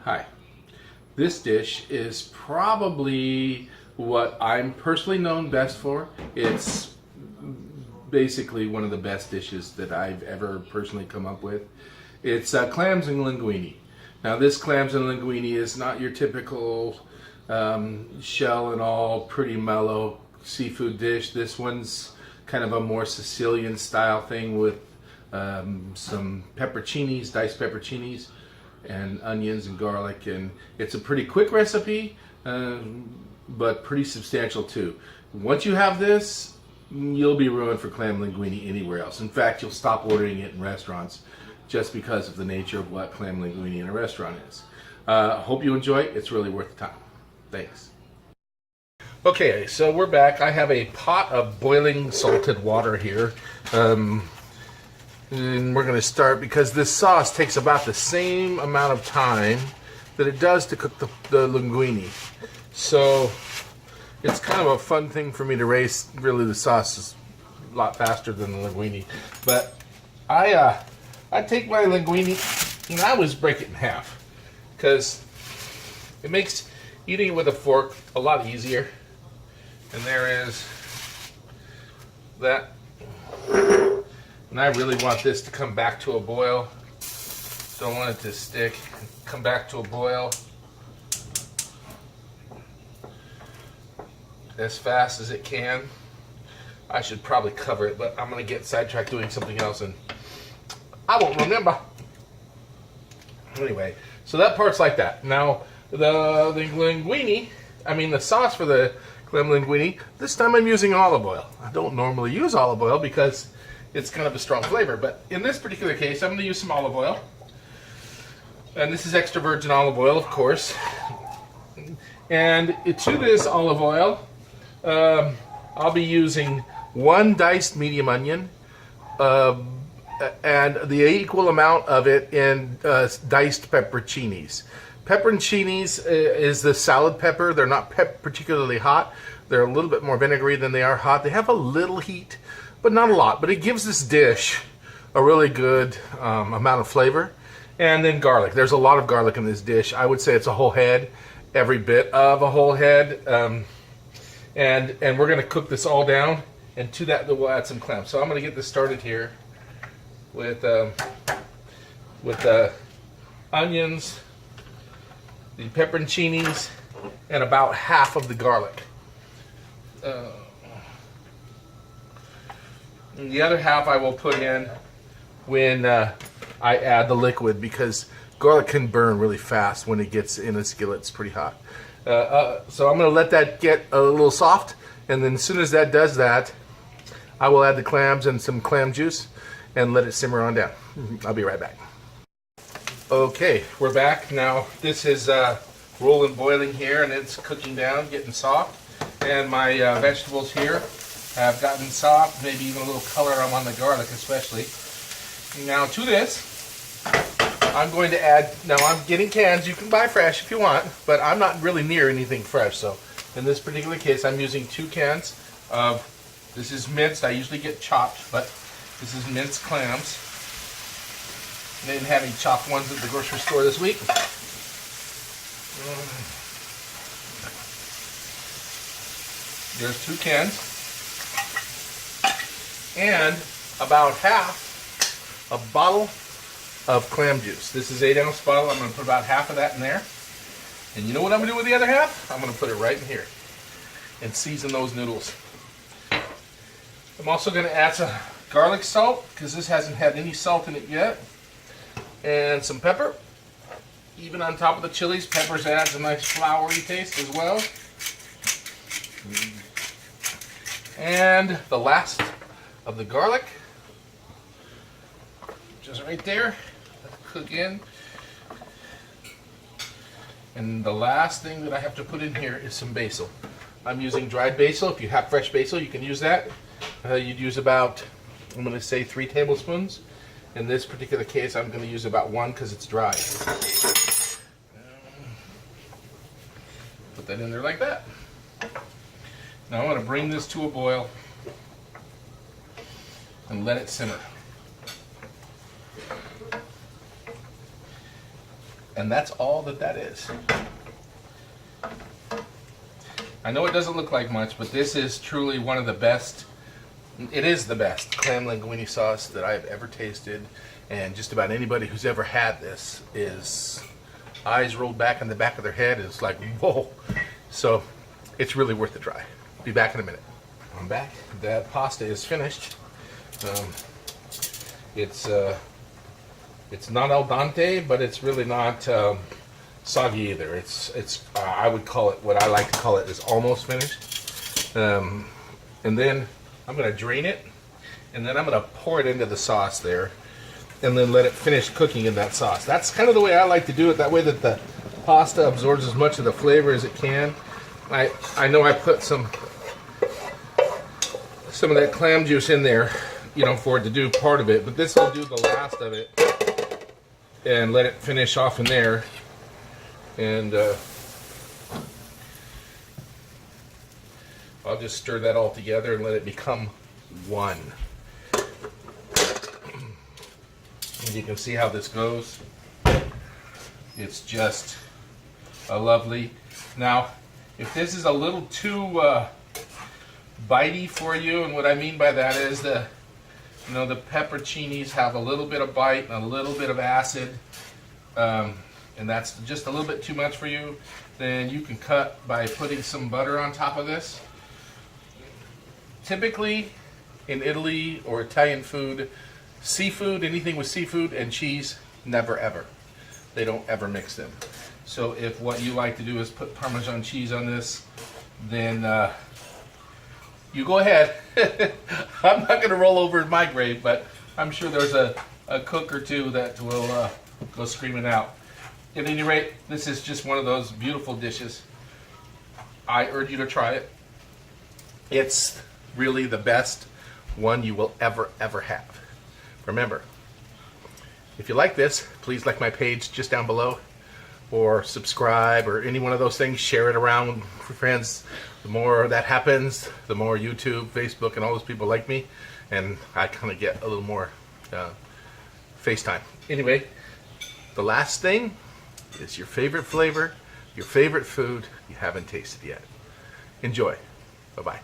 Hi. This dish is probably what I'm personally known best for. It's basically one of the best dishes that I've ever personally come up with. It's clams and linguini. Now this clams and linguini is not your typical shell and all pretty mellow seafood dish. This one's kind of a more Sicilian style thing with some pepperoncinis, diced pepperoncinis, and onions and garlic, and it's a pretty quick recipe, but pretty substantial too. Once you have this, you'll be ruined for clam linguini anywhere else. In fact, you'll stop ordering it in restaurants just because of the nature of what clam linguini in a restaurant is. Hope you enjoy it. It's really worth the time. Thanks. Okay, so we're back. I have a pot of boiling salted water here. And we're going to start because this sauce takes about the same amount of time that it does to cook the linguini. So it's kind of a fun thing for me to race. Really, the sauce is a lot faster than the linguini. But I take my linguini and I always break it in half because it makes eating it with a fork a lot easier. And there is that. And I really want this to come back to a boil. Don't want it to stick. Come back to a boil as fast as it can. I should probably cover it, but I'm going to get sidetracked doing something else and I won't remember. Anyway, so that part's like that. Now, the linguini, the sauce for the clam linguini, this time I'm using olive oil. I don't normally use olive oil because it's kind of a strong flavor, but in this particular case, I'm going to use some olive oil. And this is extra virgin olive oil, of course. And to this olive oil, I'll be using one diced medium onion and the equal amount of it in diced pepperoncinis. Pepperoncinis is the salad pepper. They're not particularly hot. They're a little bit more vinegary than they are hot. They have a little heat, but not a lot. But it gives this dish a really good amount of flavor. And then garlic. There's a lot of garlic in this dish. I would say it's a whole head, every bit of a whole head. And we're going to cook this all down. And to that, we'll add some clams. So I'm going to get this started here with onions, the pepperoncinis, and about half of the garlic. And the other half I will put in when I add the liquid because garlic can burn really fast when it gets in a skillet. It's pretty hot. So I'm going to let that get a little soft, and then as soon as that does that, I will add the clams and some clam juice and let it simmer on down. I'll be right back. Okay, we're back. Now this is rolling boiling here, and it's cooking down, getting soft. And my vegetables here have gotten soft, maybe even a little color on the garlic especially. Now to this, I'm going to add, now I'm getting cans, you can buy fresh if you want, but I'm not really near anything fresh. So in this particular case, I'm using 2 cans of, this is minced, I usually get chopped, but this is minced clams. They didn't have any chopped ones at the grocery store this week. There's 2 cans. And about half a bottle of clam juice. This is 8-ounce bottle. I'm going to put about half of that in there. And you know what I'm going to do with the other half? I'm going to put it right in here and season those noodles. I'm also going to add some garlic salt because this hasn't had any salt in it yet. And some pepper. Even on top of the chilies, peppers adds a nice floury taste as well. And the last of the garlic, just right there, cook in. And the last thing that I have to put in here is some basil. I'm using dried basil. If you have fresh basil, you can use that. You'd use about, I'm going to say 3 tablespoons. In this particular case, I'm going to use about 1 because it's dry. Put that in there like that. Now I'm going to bring this to a boil and let it simmer. And that's all that is. I know it doesn't look like much, but this is truly one of the best. It is the best clam linguine sauce that I've ever tasted, and just about anybody who's ever had this is eyes rolled back in the back of their head. It's like, whoa. So it's really worth the try. Be back in a minute. I'm back. That pasta is finished. It's not al dente, but it's really not soggy either. It's I would call it, what I like to call it, is almost finished. And then I'm going to drain it, and then I'm going to pour it into the sauce there, and then let it finish cooking in that sauce. That's kind of the way I like to do it, that way that the pasta absorbs as much of the flavor as it can. I know I put some of that clam juice in there, you know, for it to do part of it, but this will do the last of it and let it finish off in there. And I'll just stir that all together and let it become one. And you can see how this goes. It's just a lovely. Now, if this is a little too bitey for you, and what I mean by that is the pepperoncinis have a little bit of bite and a little bit of acid, and that's just a little bit too much for you, then you can cut by putting some butter on top of this. Typically, in Italy or Italian food, seafood, anything with seafood and cheese, never ever. They don't ever mix them. So if what you like to do is put Parmesan cheese on this, then you go ahead. I'm not going to roll over in my grave, but I'm sure there's a cook or two that will go screaming out. At any rate, this is just one of those beautiful dishes. I urge you to try it. It's really the best one you will ever have. Remember, if you like this, please like my page just down below, or subscribe, or any one of those things. Share it around for friends. The more that happens, the more YouTube, Facebook, and all those people like me, and I kind of get a little more face time. Anyway, the last thing is your favorite flavor, your favorite food you haven't tasted yet. Enjoy. Bye-bye.